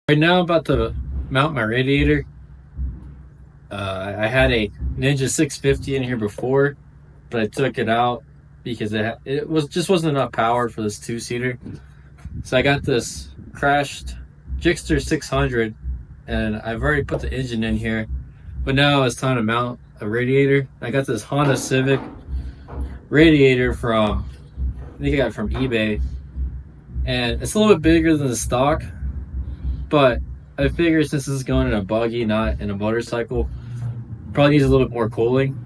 Right now I'm about to mount my radiator. I had a Ninja 650 in here before, but I took it out because it wasn't enough power for this two-seater. So I got this crashed Gixxer 600, and I've already put the engine in here. But now it's time to mount a radiator. I got this Honda Civic radiator from, I think I got it from eBay, and it's a little bit bigger than the stock, but I figure since this is going in a buggy, not in a motorcycle, probably needs a little bit more cooling.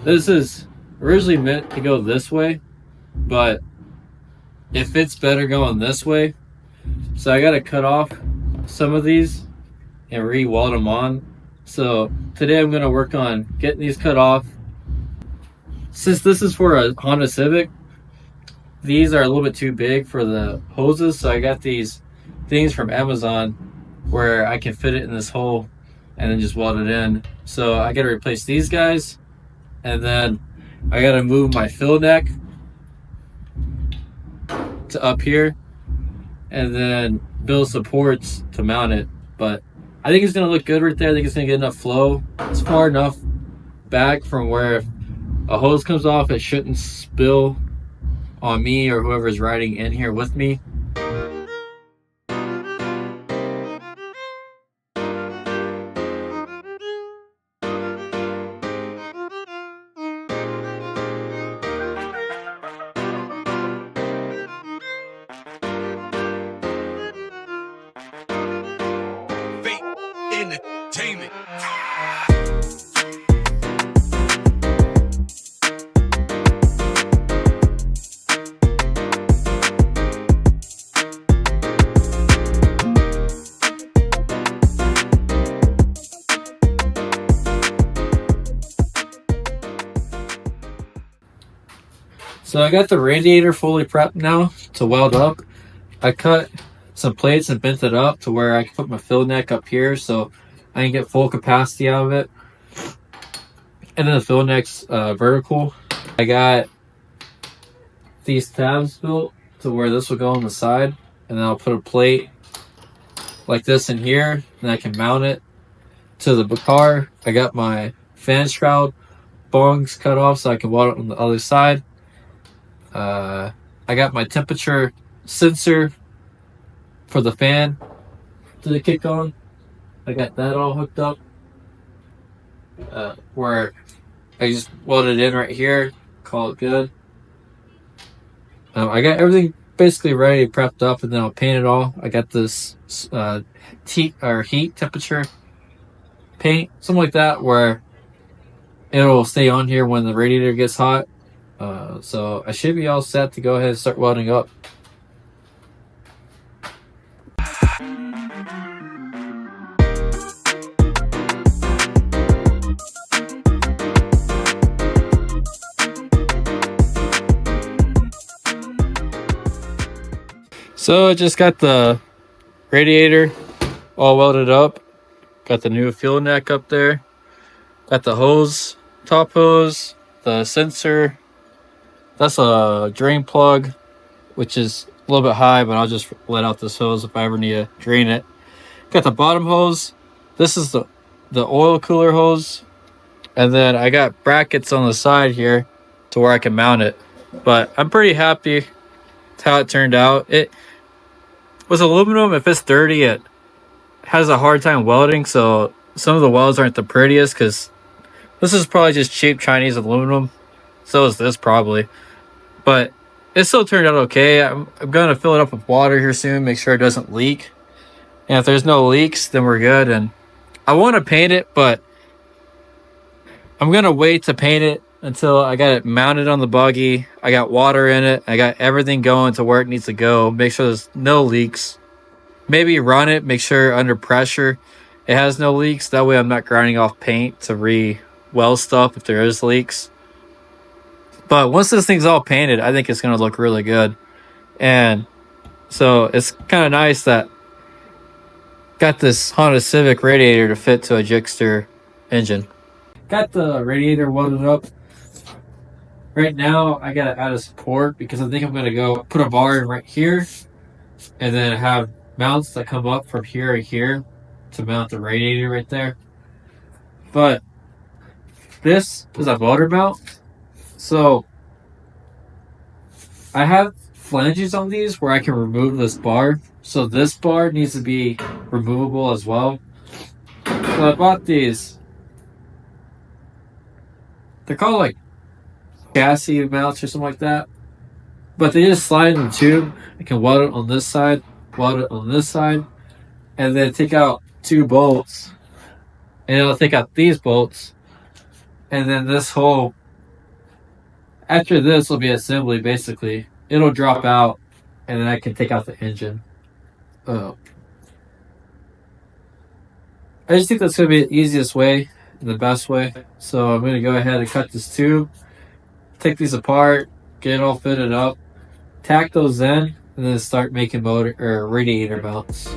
This is originally meant to go this way, but it fits better going this way. So I got to cut off some of these and re-weld them on. So today I'm going to work on getting these cut off. Since this is for a Honda Civic, these are a little bit too big for the hoses. So I got these things from Amazon where I can fit it in this hole and then just weld it in. So I got to replace these guys, and then I got to move my fill neck to up here and then build supports to mount it. But I think it's going to look good right there. I think it's going to get enough flow. It's far enough back from where if a hose comes off, it shouldn't spill on me or whoever's riding in here with me. Entertainment. So I got the radiator fully prepped now to weld up. I cut some plates and bent it up to where I can put my fill neck up here so I can get full capacity out of it. And then the fill neck's vertical. I got these tabs built to where this will go on the side, and then I'll put a plate like this in here, and I can mount it to the car. I got my fan shroud bongs cut off so I can weld it on the other side. I got my temperature sensor for the fan to kick on. I got that all hooked up, where I just welded it in right here, call it good. I got everything basically ready, prepped up, and then I'll paint it all. I got this heat temperature paint, something like that, where it'll stay on here when the radiator gets hot. So I should be all set to go ahead and start welding up. So I just got the radiator all welded up. Got the new fuel neck up there. Got the hose, top hose, the sensor. That's a drain plug, which is a little bit high, but I'll just let out this hose if I ever need to drain it. Got the bottom hose. This is the oil cooler hose. And then I got brackets on the side here to where I can mount it. But I'm pretty happy with how it turned out. It was aluminum. If it's dirty, it has a hard time welding, so some of the welds aren't the prettiest because this is probably just cheap Chinese aluminum. So is this probably. But it still turned out okay. I'm going to fill it up with water here soon, make sure it doesn't leak. And if there's no leaks, then we're good. And I want to paint it, but I'm going to wait to paint it until I got it mounted on the buggy. I got water in it. I got everything going to where it needs to go. Make sure there's no leaks. Maybe run it, make sure under pressure it has no leaks. That way I'm not grinding off paint to re-weld stuff if there is leaks. But once this thing's all painted, I think it's going to look really good. And so it's kind of nice that got this Honda Civic radiator to fit to a Gixxer engine. Got the radiator welded up. Right now, I got to add a support because I think I'm going to go put a bar in right here and then have mounts that come up from here to here to mount the radiator right there. But this is a motor mount, so I have flanges on these where I can remove this bar. So this bar needs to be removable as well. So I bought these. They're called like chassis mounts or something like that. But they just slide in the tube. I can weld it on this side, weld it on this side, and then take out 2 bolts. And it'll take out these bolts. And then this whole, after this will be assembly basically. It'll drop out, and then I can take out the engine. I just think that's going to be the easiest way and the best way. So I'm going to go ahead and cut this tube, take these apart, get it all fitted up, tack those in, and then start making motor or radiator mounts.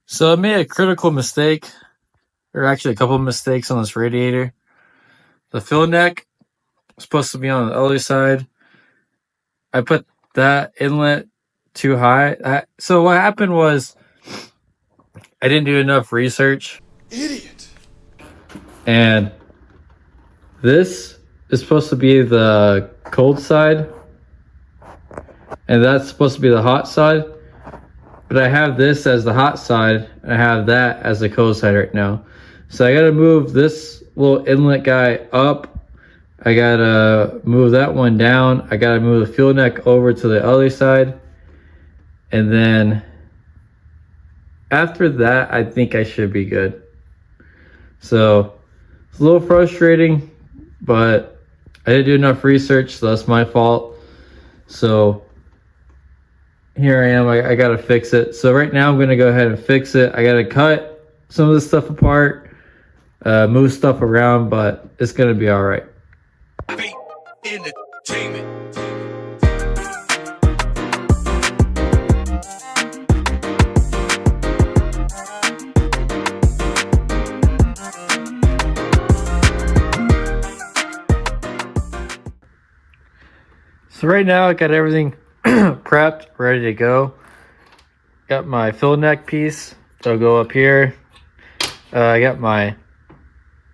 So I made a critical mistake, or actually a couple of mistakes on this radiator. The fill neck was supposed to be on the other side. I put that inlet too high. So what happened was I didn't do enough research. Idiot. And this is supposed to be the cold side, and that's supposed to be the hot side. But I have this as the hot side, and I have that as the cold side right now. So I gotta move this little inlet guy up. I gotta move that one down. I gotta move the fuel neck over to the other side. And then after that, I think I should be good. So it's a little frustrating, but I didn't do enough research, so that's my fault. So here I am, I gotta fix it. So right now I'm gonna go ahead and fix it. I gotta cut some of this stuff apart, move stuff around, but it's gonna be all right. Entertainment. So right now I got everything prepped, ready to go. Got my fill neck piece that'll go up here. I got my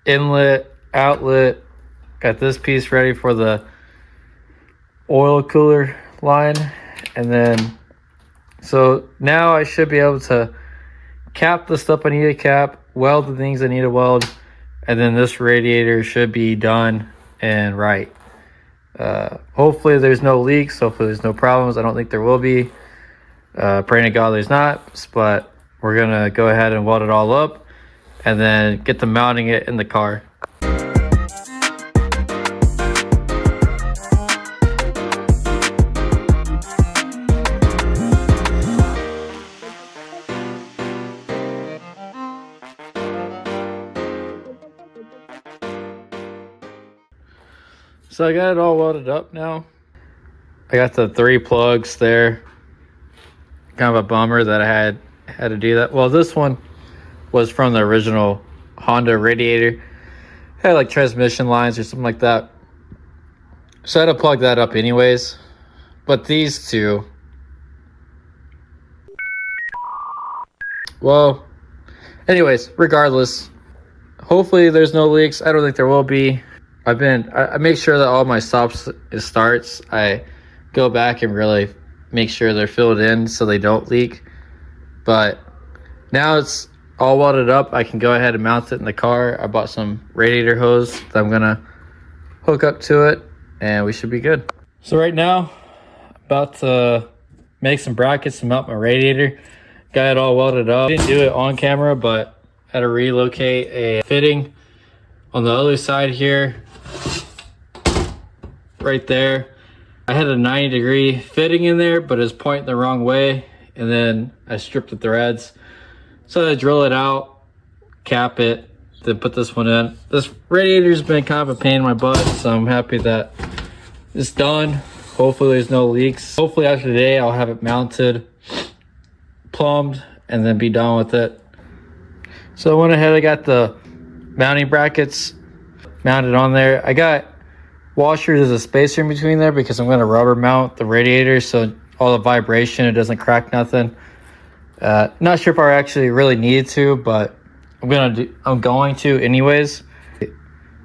inlet, outlet. Got this piece ready for the oil cooler line. And then, so now I should be able to cap the stuff I need to cap, weld the things I need to weld, and then this radiator should be done and right. Hopefully there's no leaks, hopefully there's no problems. I don't think there will be. Praying to God there's not, but we're gonna go ahead and weld it all up and then get to mounting it in the car. So I got it all welded up now. I got the 3 plugs there. Kind of a bummer that I had to do that. Well, this one was from the original Honda radiator. It had like transmission lines or something like that. So I had to plug that up anyways. But these two, well, anyways, regardless, hopefully there's no leaks. I don't think there will be. I make sure that all my stops and starts, I go back and really make sure they're filled in so they don't leak. But now it's all welded up. I can go ahead and mount it in the car. I bought some radiator hose that I'm gonna hook up to it, and we should be good. So right now, about to make some brackets to mount my radiator. Got it all welded up. Didn't do it on camera, but had to relocate a fitting on the other side here. Right there. I had a 90-degree fitting in there, but it's pointing the wrong way. And then I stripped the threads. So I drill it out, cap it, then put this one in. This radiator's been kind of a pain in my butt, so I'm happy that it's done. Hopefully there's no leaks. Hopefully after today I'll have it mounted, plumbed, and then be done with it. So I went ahead, I got the mounting brackets mounted on there. I got washers as a spacer in between there because I'm going to rubber mount the radiator so all the vibration, it doesn't crack nothing. Not sure if I actually really need to, but I'm going to anyways.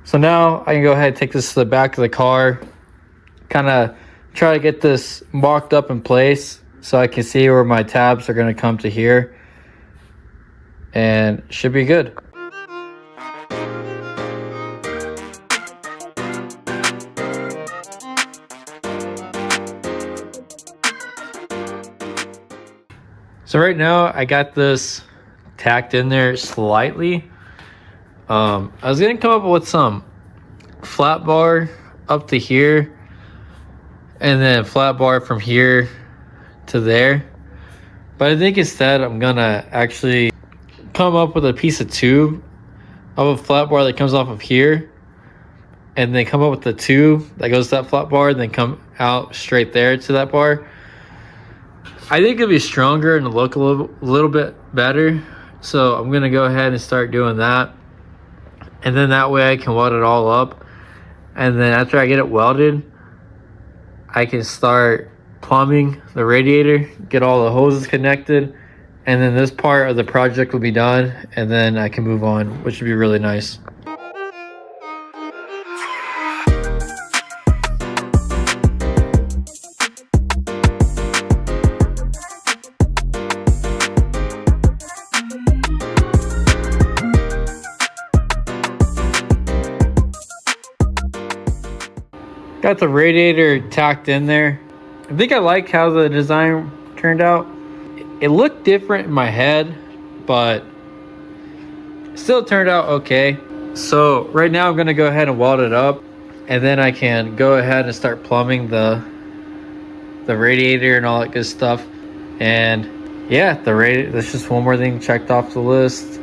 So now I can go ahead and take this to the back of the car, kind of try to get this mocked up in place so I can see where my tabs are going to come to here, and should be good. So right now I got this tacked in there slightly. I was gonna come up with some flat bar up to here and then flat bar from here to there, but I think instead I'm gonna actually come up with a piece of tube of a flat bar that comes off of here, and then come up with the tube that goes to that flat bar and then come out straight there to that bar. I think it'll be stronger and look a little bit better, so I'm gonna go ahead and start doing that, and then that way I can weld it all up, and then after I get it welded I can start plumbing the radiator, get all the hoses connected, and then this part of the project will be done, and then I can move on, which would be really nice. Got the radiator tacked in there. I think I like how the design turned out. It looked different in my head, but still turned out okay. So right now I'm gonna go ahead and weld it up, and then I can go ahead and start plumbing the radiator and all that good stuff. And yeah, the radiator, that's just one more thing checked off the list.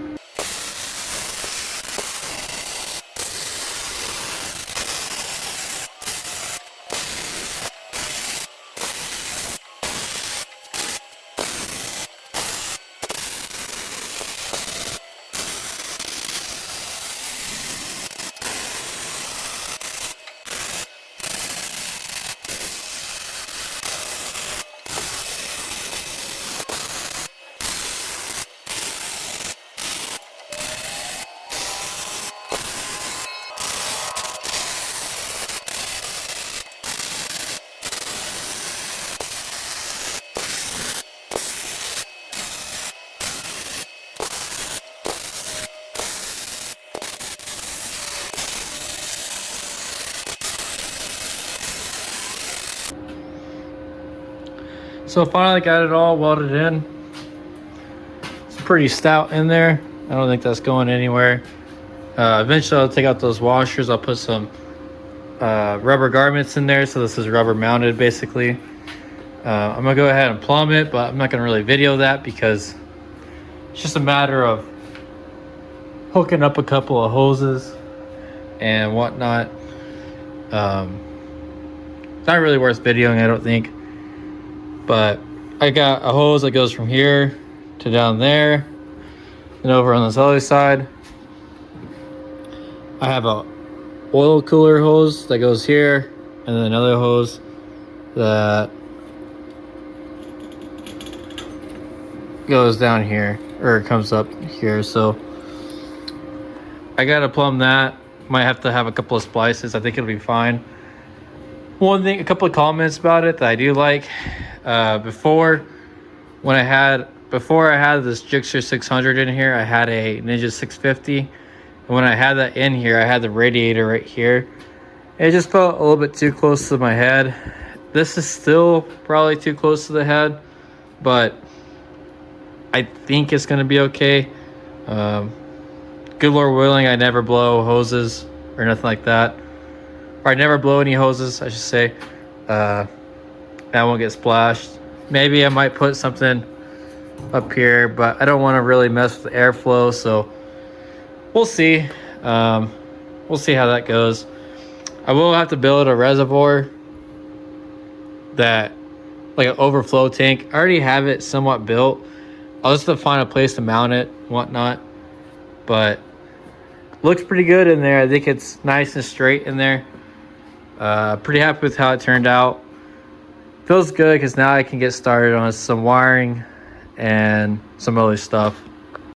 So finally got it all welded in. It's pretty stout in there. I don't think that's going anywhere. Eventually I'll take out those washers. I'll put some rubber garments in there. So this is rubber mounted basically. I'm gonna go ahead and plumb it, but I'm not gonna really video that because it's just a matter of hooking up a couple of hoses and whatnot. It's not really worth videoing, I don't think. But I got a hose that goes from here to down there and over on this other side. I have a oil cooler hose that goes here, and then another hose that goes down here, or comes up here. So I gotta plumb that. Might have to have a couple of splices. I think it'll be fine. One thing, a couple of comments about it that I do like. Before I had this GXSR 600 in here, I had a Ninja 650, and when I had that in here, I had the radiator right here. It just felt a little bit too close to my head. This is still probably too close to the head, but I think it's gonna be okay. Good Lord willing, I never blow hoses or nothing like that, or I never blow any hoses, I should say. I won't get splashed. Maybe I might put something up here, but I don't want to really mess with the airflow, so we'll see. We'll see how that goes. I will have to build a reservoir that, like an overflow tank. I already have it somewhat built. I'll just have to find a place to mount it and whatnot. but looks pretty good in there. I think it's nice and straight in there. Pretty happy with how it turned out. Feels good because now I can get started on some wiring and some other stuff.